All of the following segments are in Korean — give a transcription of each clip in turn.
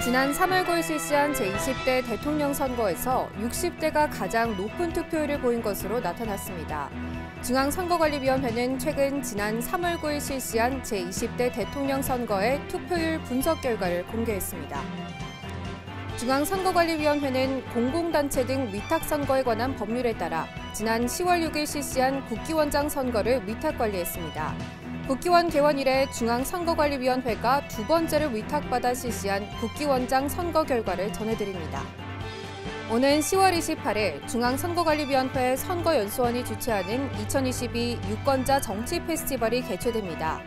지난 3월 9일 실시한 제20대 대통령 선거에서 60대가 가장 높은 투표율을 보인 것으로 나타났습니다. 중앙선거관리위원회는 최근 지난 3월 9일 실시한 제20대 대통령 선거의 투표율 분석 결과를 공개했습니다. 중앙선거관리위원회는 공공단체 등 위탁선거에 관한 법률에 따라 지난 10월 6일 실시한 국기원장 선거를 위탁관리했습니다. 국기원 개원 이래 중앙선거관리위원회가 두 번째로 위탁받아 실시한 국기원장 선거 결과를 전해드립니다. 오는 10월 28일 중앙선거관리위원회 선거연수원이 주최하는 2022 유권자 정치 페스티벌이 개최됩니다.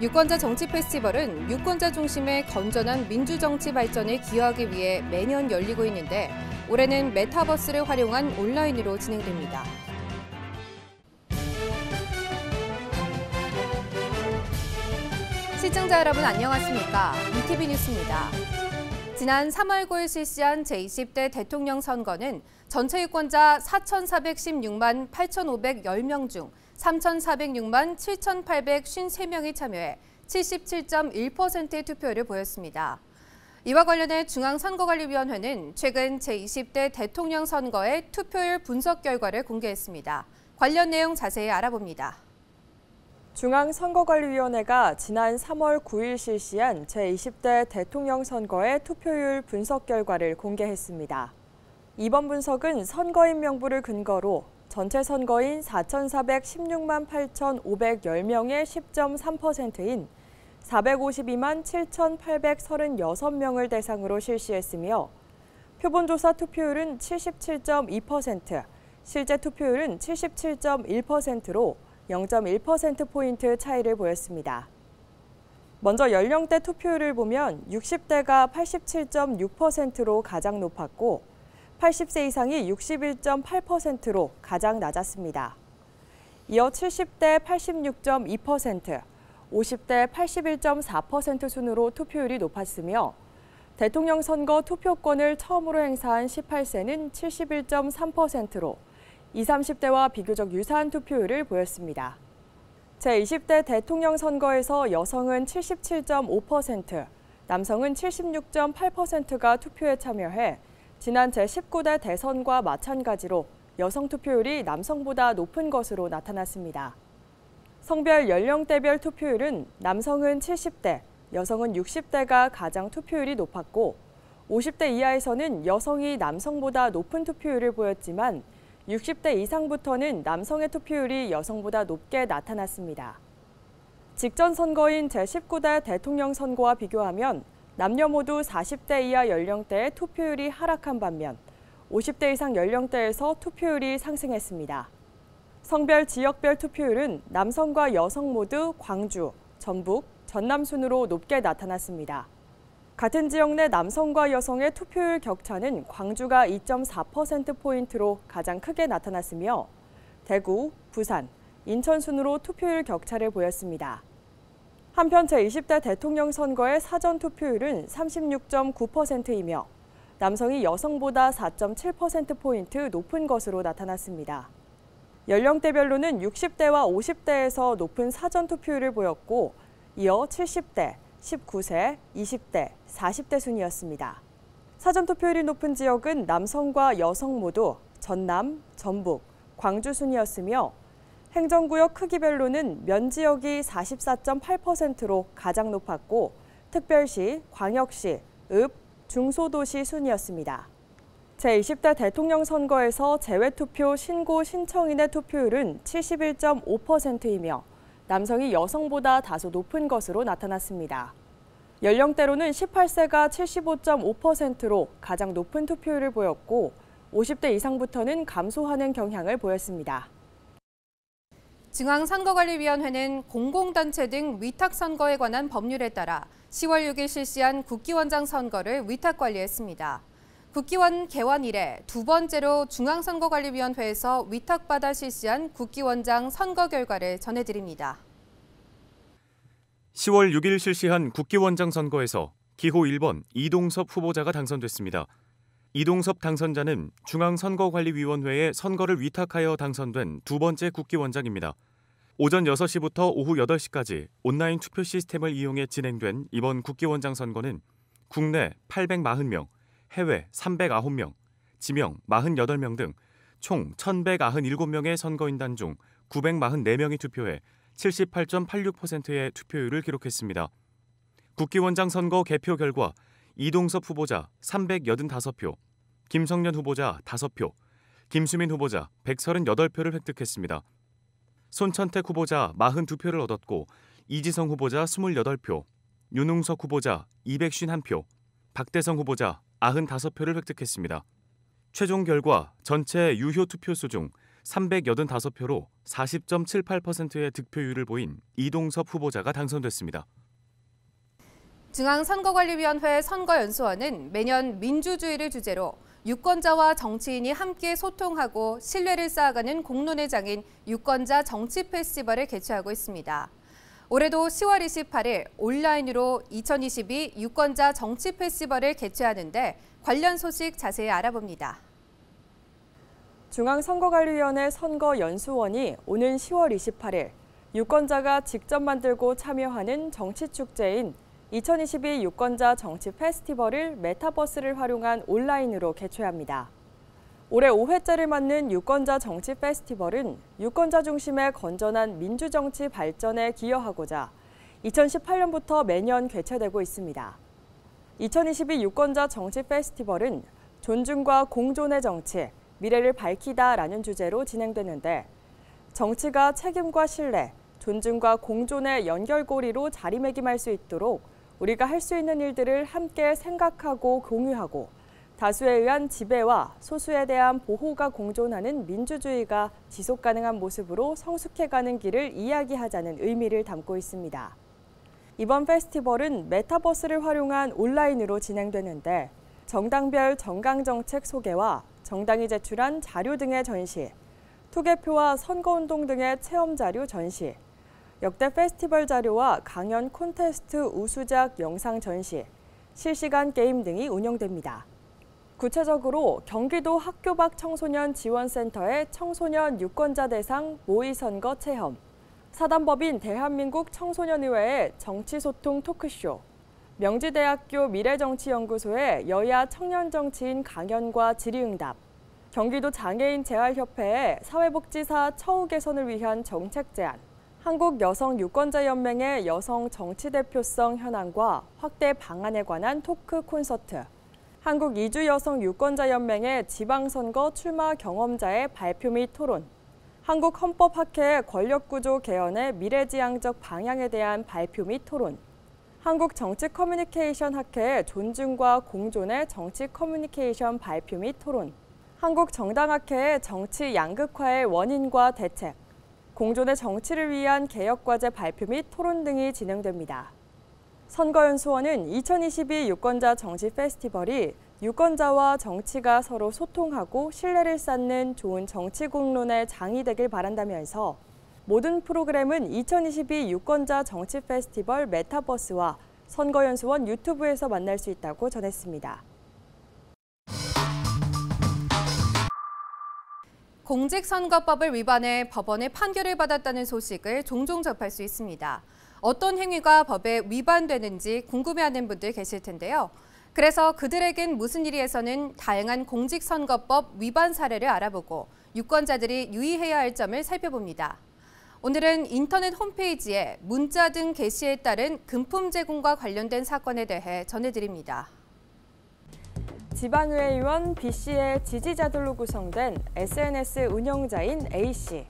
유권자 정치 페스티벌은 유권자 중심의 건전한 민주정치 발전에 기여하기 위해 매년 열리고 있는데 올해는 메타버스를 활용한 온라인으로 진행됩니다. 시청자 여러분 안녕하십니까? ETV 뉴스입니다. 지난 3월 9일 실시한 제20대 대통령 선거는 전체 유권자 4,416만 8,510명 중 3,406만 7,853명이 참여해 77.1%의 투표율을 보였습니다. 이와 관련해 중앙선거관리위원회는 최근 제20대 대통령 선거의 투표율 분석 결과를 공개했습니다. 관련 내용 자세히 알아봅니다. 중앙선거관리위원회가 지난 3월 9일 실시한 제20대 대통령 선거의 투표율 분석 결과를 공개했습니다. 이번 분석은 선거인 명부를 근거로 전체 선거인 4,416만 8,510명의 10.3%인 452만 7,836명을 대상으로 실시했으며 표본조사 투표율은 77.2%, 실제 투표율은 77.1%로 0.1%포인트 차이를 보였습니다. 먼저 연령대 투표율을 보면 60대가 87.6%로 가장 높았고 80세 이상이 61.8%로 가장 낮았습니다. 이어 70대 86.2%, 50대 81.4% 순으로 투표율이 높았으며 대통령 선거 투표권을 처음으로 행사한 18세는 71.3%로 20, 30대와 비교적 유사한 투표율을 보였습니다. 제20대 대통령 선거에서 여성은 77.5%, 남성은 76.8%가 투표에 참여해 지난 제19대 대선과 마찬가지로 여성 투표율이 남성보다 높은 것으로 나타났습니다. 성별 연령대별 투표율은 남성은 70대, 여성은 60대가 가장 투표율이 높았고 50대 이하에서는 여성이 남성보다 높은 투표율을 보였지만 60대 이상부터는 남성의 투표율이 여성보다 높게 나타났습니다. 직전 선거인 제19대 대통령 선거와 비교하면 남녀 모두 40대 이하 연령대의 투표율이 하락한 반면 50대 이상 연령대에서 투표율이 상승했습니다. 성별 지역별 투표율은 남성과 여성 모두 광주, 전북, 전남 순으로 높게 나타났습니다. 같은 지역 내 남성과 여성의 투표율 격차는 광주가 2.4%포인트로 가장 크게 나타났으며 대구, 부산, 인천 순으로 투표율 격차를 보였습니다. 한편 제20대 대통령 선거의 사전 투표율은 36.9%이며 남성이 여성보다 4.7%포인트 높은 것으로 나타났습니다. 연령대별로는 60대와 50대에서 높은 사전 투표율을 보였고 이어 70대, 19세, 20대, 40대 순이었습니다. 사전 투표율이 높은 지역은 남성과 여성 모두 전남, 전북, 광주 순이었으며 행정구역 크기별로는 면지역이 44.8%로 가장 높았고 특별시, 광역시, 읍, 중소도시 순이었습니다. 제20대 대통령 선거에서 재외투표 신고 신청인의 투표율은 71.5%이며 남성이 여성보다 다소 높은 것으로 나타났습니다. 연령대로는 18세가 75.5%로 가장 높은 투표율을 보였고 50대 이상부터는 감소하는 경향을 보였습니다. 중앙선거관리위원회는 공공단체 등 위탁선거에 관한 법률에 따라 10월 6일 실시한 국기원장 선거를 위탁관리했습니다. 국기원 개원 이래 두 번째로 중앙선거관리위원회에서 위탁받아 실시한 국기원장 선거 결과를 전해드립니다. 10월 6일 실시한 국기원장 선거에서 기호 1번 이동섭 후보자가 당선됐습니다. 이동섭 당선자는 중앙선거관리위원회에 선거를 위탁하여 당선된 두 번째 국기원장입니다. 오전 6시부터 오후 8시까지 온라인 투표 시스템을 이용해 진행된 이번 국기원장 선거는 국내 840명, 해외 309명, 지명 48명 등 총 1,197명의 선거인단 중 944명이 투표해 78.86%의 투표율을 기록했습니다. 국기원장 선거 개표 결과 이동섭 후보자 385표, 김성년 후보자 5표, 김수민 후보자 138표를 획득했습니다. 손천택 후보자 42표를 얻었고 이지성 후보자 28표, 윤웅석 후보자 251표, 박대성 후보자 95표를 획득했습니다. 최종 결과 전체 유효 투표수 중 385표로 40.78%의 득표율을 보인 이동섭 후보자가 당선됐습니다. 중앙선거관리위원회 선거연수원은 매년 민주주의를 주제로 유권자와 정치인이 함께 소통하고 신뢰를 쌓아가는 공론의 장인 유권자 정치 페스티벌을 개최하고 있습니다. 올해도 10월 28일 온라인으로 2022 유권자 정치 페스티벌을 개최하는데 관련 소식 자세히 알아봅니다. 중앙선거관리위원회 선거연수원이 오는 10월 28일 유권자가 직접 만들고 참여하는 정치축제인 2022 유권자 정치 페스티벌을 메타버스를 활용한 온라인으로 개최합니다. 올해 5회째를 맞는 유권자 정치 페스티벌은 유권자 중심의 건전한 민주정치 발전에 기여하고자 2018년부터 매년 개최되고 있습니다. 2022 유권자 정치 페스티벌은 존중과 공존의 정치, 미래를 밝히다라는 주제로 진행되는데 정치가 책임과 신뢰, 존중과 공존의 연결고리로 자리매김할 수 있도록 우리가 할 수 있는 일들을 함께 생각하고 공유하고 다수에 의한 지배와 소수에 대한 보호가 공존하는 민주주의가 지속가능한 모습으로 성숙해가는 길을 이야기하자는 의미를 담고 있습니다. 이번 페스티벌은 메타버스를 활용한 온라인으로 진행되는데 정당별 정강정책 소개와 정당이 제출한 자료 등의 전시, 투개표와 선거운동 등의 체험자료 전시, 역대 페스티벌 자료와 강연 콘테스트 우수작 영상 전시, 실시간 게임 등이 운영됩니다. 구체적으로 경기도 학교 밖 청소년 지원센터의 청소년 유권자 대상 모의선거 체험, 사단법인 대한민국 청소년의회의 정치소통 토크쇼, 명지대학교 미래정치연구소의 여야 청년정치인 강연과 질의응답, 경기도 장애인 재활협회의 사회복지사 처우 개선을 위한 정책 제안, 한국여성유권자연맹의 여성 정치대표성 현황과 확대 방안에 관한 토크 콘서트, 한국이주여성유권자연맹의 지방선거 출마 경험자의 발표 및 토론, 한국헌법학회의 권력구조 개헌의 미래지향적 방향에 대한 발표 및 토론, 한국정치커뮤니케이션학회의 존중과 공존의 정치 커뮤니케이션 발표 및 토론, 한국정당학회의 정치 양극화의 원인과 대책, 공존의 정치를 위한 개혁과제 발표 및 토론 등이 진행됩니다. 선거연수원은 2022 유권자 정치 페스티벌이 유권자와 정치가 서로 소통하고 신뢰를 쌓는 좋은 정치 공론의 장이 되길 바란다면서 모든 프로그램은 2022 유권자 정치 페스티벌 메타버스와 선거연수원 유튜브에서 만날 수 있다고 전했습니다. 공직선거법을 위반해 법원의 판결을 받았다는 소식을 종종 접할 수 있습니다. 어떤 행위가 법에 위반되는지 궁금해하는 분들 계실 텐데요. 그래서 그들에겐 무슨 일이에서는 다양한 공직선거법 위반 사례를 알아보고 유권자들이 유의해야 할 점을 살펴봅니다. 오늘은 인터넷 홈페이지에 문자 등 게시에 따른 금품 제공과 관련된 사건에 대해 전해드립니다. 지방의회 의원 B씨의 지지자들로 구성된 SNS 운영자인 A씨.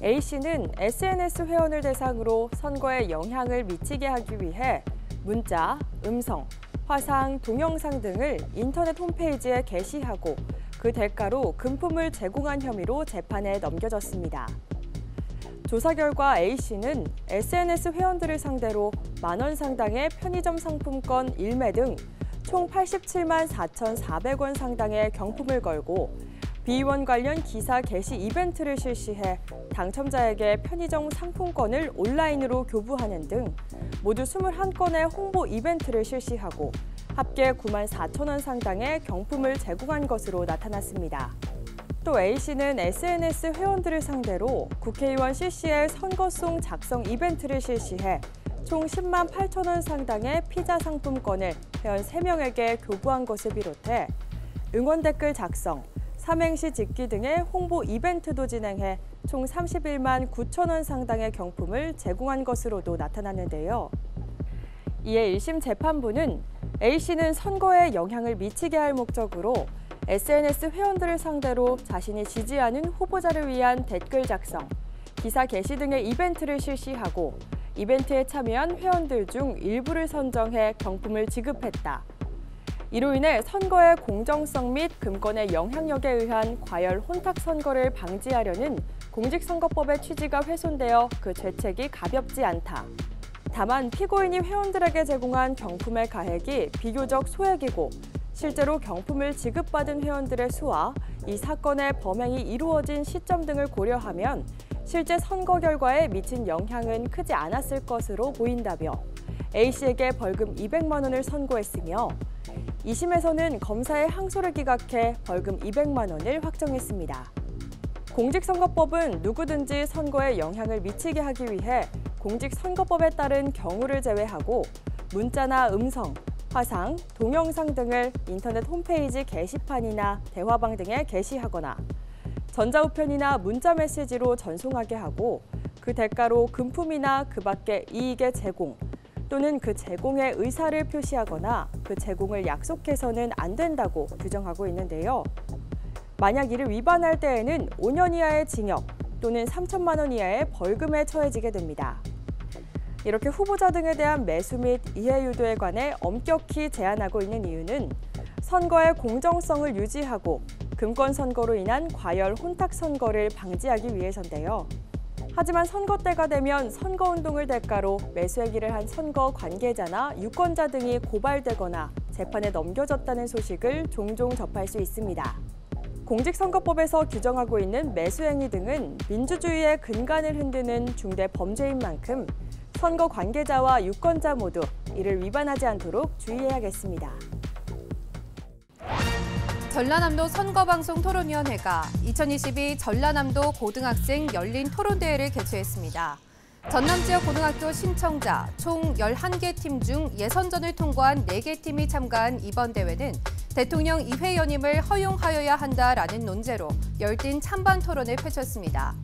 A씨는 SNS 회원을 대상으로 선거에 영향을 미치게 하기 위해 문자, 음성, 화상, 동영상 등을 인터넷 홈페이지에 게시하고 그 대가로 금품을 제공한 혐의로 재판에 넘겨졌습니다. 조사 결과 A씨는 SNS 회원들을 상대로 만원 상당의 편의점 상품권 1매 등 총 87만 4,400원 상당의 경품을 걸고 비의원 관련 기사 게시 이벤트를 실시해 당첨자에게 편의점 상품권을 온라인으로 교부하는 등 모두 21건의 홍보 이벤트를 실시하고 합계 9만 4천 원 상당의 경품을 제공한 것으로 나타났습니다. 또 A씨는 SNS 회원들을 상대로 국회의원 C씨의 선거송 작성 이벤트를 실시해 총 10만 8천 원 상당의 피자 상품권을 회원 3명에게 교부한 것을 비롯해 응원 댓글 작성, 삼행시 짓기 등의 홍보 이벤트도 진행해 총 31만 9천 원 상당의 경품을 제공한 것으로도 나타났는데요. 이에 1심 재판부는 A씨는 선거에 영향을 미치게 할 목적으로 SNS 회원들을 상대로 자신이 지지하는 후보자를 위한 댓글 작성, 기사 게시 등의 이벤트를 실시하고 이벤트에 참여한 회원들 중 일부를 선정해 경품을 지급했다. 이로 인해 선거의 공정성 및 금권의 영향력에 의한 과열 혼탁 선거를 방지하려는 공직선거법의 취지가 훼손되어 그 죄책이 가볍지 않다. 다만 피고인이 회원들에게 제공한 경품의 가액이 비교적 소액이고 실제로 경품을 지급받은 회원들의 수와 이 사건의 범행이 이루어진 시점 등을 고려하면 실제 선거 결과에 미친 영향은 크지 않았을 것으로 보인다며 A씨에게 벌금 200만 원을 선고했으며 2심에서는 검사의 항소를 기각해 벌금 200만 원을 확정했습니다. 공직선거법은 누구든지 선거에 영향을 미치게 하기 위해 공직선거법에 따른 경우를 제외하고 문자나 음성, 화상, 동영상 등을 인터넷 홈페이지 게시판이나 대화방 등에 게시하거나 전자우편이나 문자메시지로 전송하게 하고 그 대가로 금품이나 그 밖의 이익의 제공 또는 그 제공의 의사를 표시하거나 그 제공을 약속해서는 안 된다고 규정하고 있는데요. 만약 이를 위반할 때에는 5년 이하의 징역 또는 3천만 원 이하의 벌금에 처해지게 됩니다. 이렇게 후보자 등에 대한 매수 및 이해 유도에 관해 엄격히 제한하고 있는 이유는 선거의 공정성을 유지하고 금권 선거로 인한 과열 혼탁 선거를 방지하기 위해서인데요. 하지만 선거 때가 되면 선거운동을 대가로 매수행위를 한 선거 관계자나 유권자 등이 고발되거나 재판에 넘겨졌다는 소식을 종종 접할 수 있습니다. 공직선거법에서 규정하고 있는 매수행위 등은 민주주의의 근간을 흔드는 중대 범죄인 만큼 선거 관계자와 유권자 모두 이를 위반하지 않도록 주의해야겠습니다. 전라남도 선거방송토론위원회가 2022 전라남도 고등학생 열린 토론대회를 개최했습니다. 전남 지역 고등학교 신청자 총 11개 팀 중 예선전을 통과한 4개 팀이 참가한 이번 대회는 대통령 2회 연임을 허용하여야 한다라는 논제로 열띤 찬반 토론을 펼쳤습니다.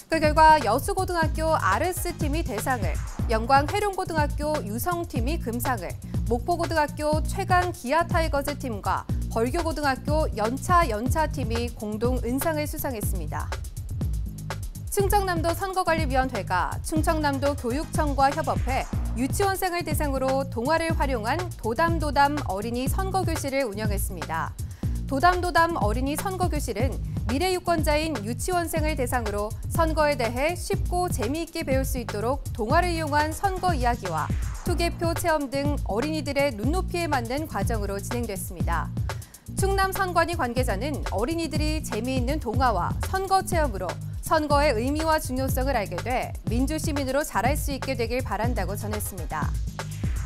그 결과 여수고등학교 아르스팀이 대상을, 영광회룡고등학교 유성팀이 금상을, 목포고등학교 최강 기아타이거즈 팀과 벌교고등학교 연차팀이 공동 은상을 수상했습니다. 충청남도 선거관리위원회가 충청남도 교육청과 협업해 유치원생을 대상으로 동화를 활용한 도담도담 어린이 선거교실을 운영했습니다. 도담도담 어린이 선거교실은 미래 유권자인 유치원생을 대상으로 선거에 대해 쉽고 재미있게 배울 수 있도록 동화를 이용한 선거 이야기와 투개표 체험 등 어린이들의 눈높이에 맞는 과정으로 진행됐습니다. 충남 선관위 관계자는 어린이들이 재미있는 동화와 선거 체험으로 선거의 의미와 중요성을 알게 돼 민주시민으로 자랄 수 있게 되길 바란다고 전했습니다.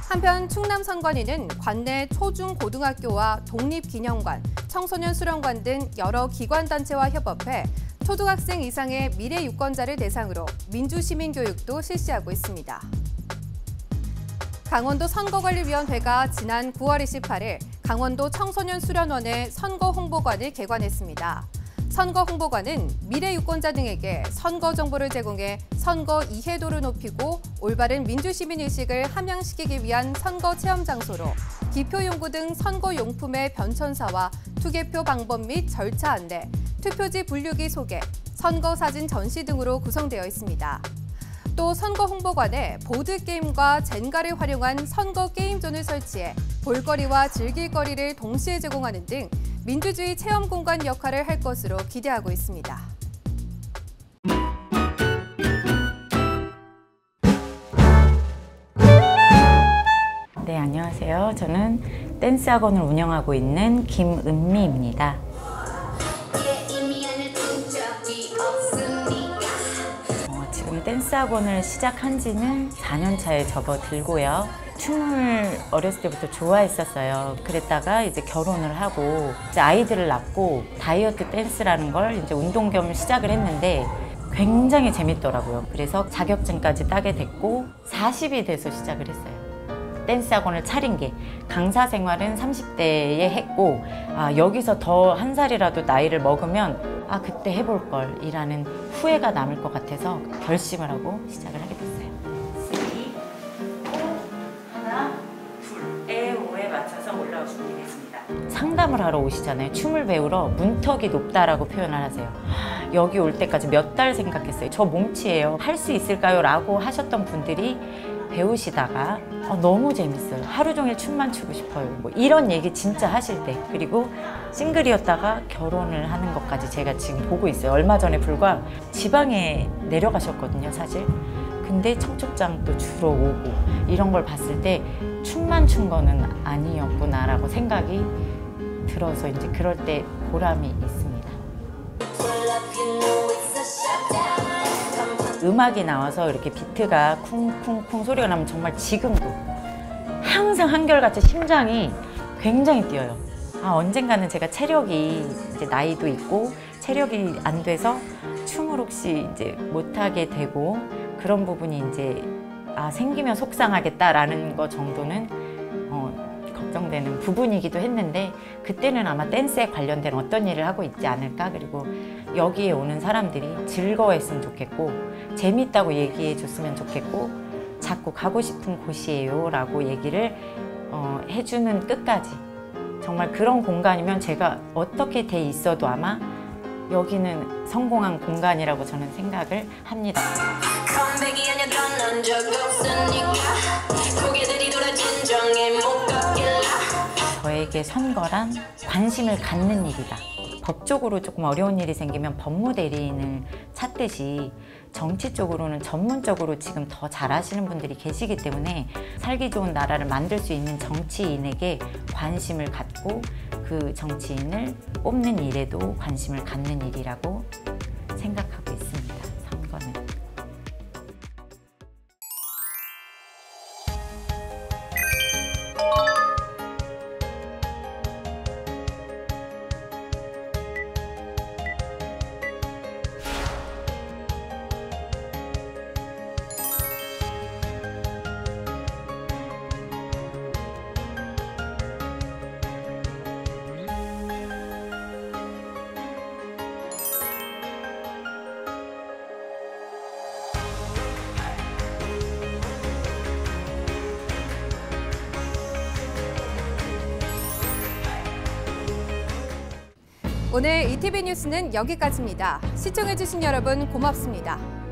한편 충남 선관위는 관내 초중고등학교와 독립기념관, 청소년 수련관 등 여러 기관단체와 협업해 초등학생 이상의 미래 유권자를 대상으로 민주시민 교육도 실시하고 있습니다. 강원도 선거관리위원회가 지난 9월 28일 강원도 청소년 수련원의 선거 홍보관을 개관했습니다. 선거 홍보관은 미래 유권자 등에게 선거 정보를 제공해 선거 이해도를 높이고 올바른 민주시민의식을 함양시키기 위한 선거 체험 장소로 기표용구 등 선거용품의 변천사와 투개표 방법 및 절차 안내, 투표지 분류기 소개, 선거사진 전시 등으로 구성되어 있습니다. 또 선거 홍보관에 보드게임과 젠가를 활용한 선거 게임존을 설치해 볼거리와 즐길거리를 동시에 제공하는 등 민주주의 체험 공간 역할을 할 것으로 기대하고 있습니다. 네, 안녕하세요. 저는 댄스 학원을 운영하고 있는 김은미입니다. 지금 댄스 학원을 시작한 지는 4년 차에 접어들고요. 춤을 어렸을 때부터 좋아했었어요. 그랬다가 이제 결혼을 하고 이제 아이들을 낳고 다이어트 댄스라는 걸 이제 운동 겸 시작을 했는데 굉장히 재밌더라고요. 그래서 자격증까지 따게 됐고 40이 돼서 시작을 했어요. 댄스 학원을 차린 게 강사 생활은 30대에 했고 여기서 더 한 살이라도 나이를 먹으면 그때 해볼 걸 이라는 후회가 남을 것 같아서 결심을 하고 시작을 하게 됐어요. 3, 5, 하나, 둘, 에오에 맞춰서 올라오시면 되겠습니다. 상담을 하러 오시잖아요. 춤을 배우러 문턱이 높다라고 표현을 하세요. 여기 올 때까지 몇 달 생각했어요. 저 몸치예요. 할 수 있을까요? 라고 하셨던 분들이 배우시다가 너무 재밌어요. 하루 종일 춤만 추고 싶어요. 뭐 이런 얘기 진짜 하실 때. 그리고 싱글이었다가 결혼을 하는 것까지 제가 지금 보고 있어요. 얼마 전에 불과 지방에 내려가셨거든요, 사실. 근데 청첩장도 주러 오고 이런 걸 봤을 때 춤만 춘 거는 아니었구나라고 생각이 들어서 이제 그럴 때 보람이 있습니다. 음악이 나와서 이렇게 비트가 쿵쿵쿵 소리가 나면 정말 지금도 항상 한결같이 심장이 굉장히 뛰어요. 언젠가는 제가 체력이 이제 나이도 있고 체력이 안 돼서 춤을 혹시 이제 못하게 되고 그런 부분이 이제 생기면 속상하겠다라는 거 정도는 걱정되는 부분이기도 했는데 그때는 아마 댄스에 관련된 어떤 일을 하고 있지 않을까. 그리고 여기에 오는 사람들이 즐거워했으면 좋겠고 재밌다고 얘기해 줬으면 좋겠고 자꾸 가고 싶은 곳이에요 라고 얘기를 해주는 끝까지 정말 그런 공간이면 제가 어떻게 돼 있어도 아마 여기는 성공한 공간이라고 저는 생각을 합니다. 저에게 선거란 관심을 갖는 일이다. 법적으로 조금 어려운 일이 생기면 법무대리인을 찾듯이 정치 쪽으로는 전문적으로 지금 더 잘하시는 분들이 계시기 때문에 살기 좋은 나라를 만들 수 있는 정치인에게 관심을 갖고 그 정치인을 뽑는 일에도 관심을 갖는 일이라고 생각하고 있습니다. 선거는. 오늘 ETV 뉴스는 여기까지입니다. 시청해주신 여러분 고맙습니다.